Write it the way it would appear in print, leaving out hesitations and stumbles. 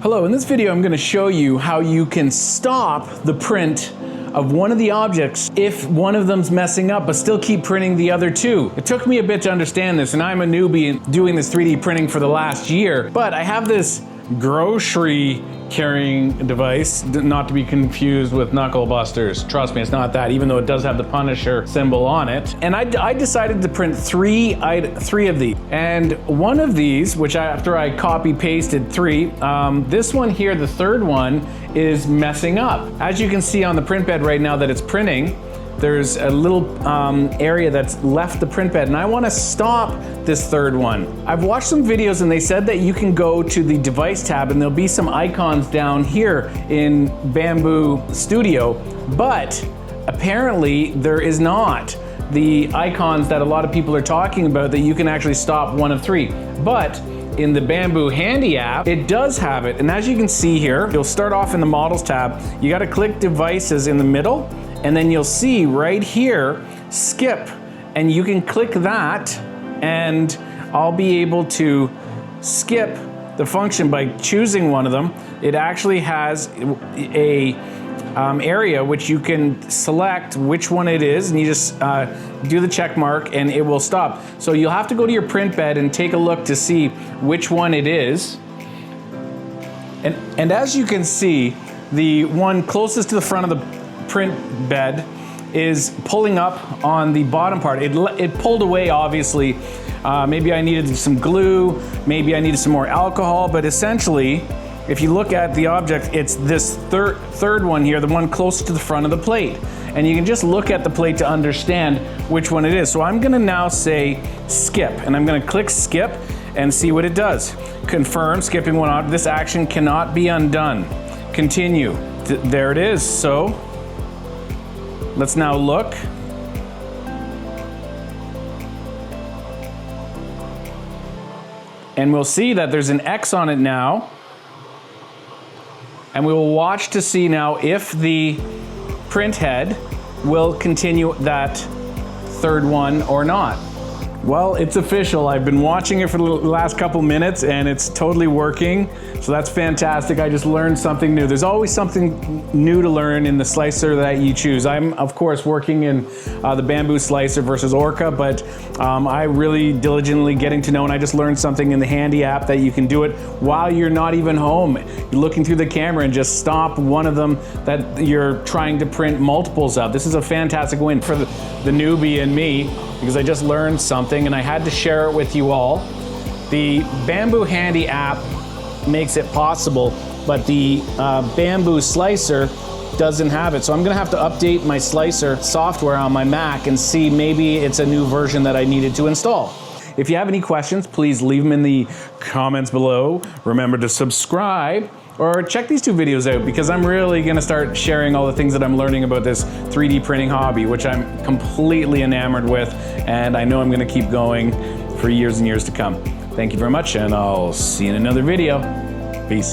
Hello, in this video I'm going to show you how you can stop the print of one of the objects if one of them's messing up, but still keep printing the other two. It took me a bit to understand this, and I'm a newbie in doing this 3D printing for the last year, but I have this grocery carrying device, not to be confused with knuckle busters. Trust me, it's not that, even though it does have the Punisher symbol on it. And I decided to print three of these. And one of these, which after I copy pasted three, this one here, the third one, is messing up. As you can see on the print bed right now that it's printing, there's a little area that's left the print bed, and I want to stop this third one. I've watched some videos and they said that you can go to the device tab and there'll be some icons down here in Bambu Studio, but apparently there is not the icons that a lot of people are talking about that you can actually stop one of three. But in the Bambu Handy app, it does have it, and as you can see here, you'll start off in the Models tab. You got to click Devices in the middle, and then you'll see right here, skip, and you can click that, and I'll be able to skip the function by choosing one of them. It actually has a area which you can select which one it is, and you just do the check mark and it will stop. So you'll have to go to your print bed and take a look to see which one it is. And as you can see, the one closest to the front of the print bed is pulling up on the bottom part. It pulled away, obviously. Maybe I needed some glue, maybe I needed some more alcohol, but essentially, if you look at the object, it's this third one here, the one closest to the front of the plate. And you can just look at the plate to understand which one it is. So I'm gonna now say skip, and I'm gonna click skip and see what it does. Confirm, skipping one object. This action cannot be undone. Continue. There it is. So let's now look. And we'll see that there's an X on it now. And we will watch to see now if the print head will continue that third one or not. Well, it's official. I've been watching it for the last couple minutes and it's totally working. So that's fantastic. I just learned something new. There's always something new to learn in the slicer that you choose. I'm, of course, working in the Bambu slicer versus Orca, but I really diligently getting to know, and I just learned something in the Handy app that you can do it while you're not even home. You're looking through the camera and just stop one of them that you're trying to print multiples of. This is a fantastic win for the newbie and me, because I just learned something and I had to share it with you all. The Bambu Handy app makes it possible, but the Bambu slicer doesn't have it. So I'm gonna have to update my slicer software on my Mac and see maybe it's a new version that I needed to install. If you have any questions, please leave them in the comments below. Remember to subscribe or check these two videos out, because I'm really gonna start sharing all the things that I'm learning about this 3D printing hobby, which I'm completely enamored with, and I know I'm gonna keep going for years and years to come. Thank you very much, and I'll see you in another video. Peace.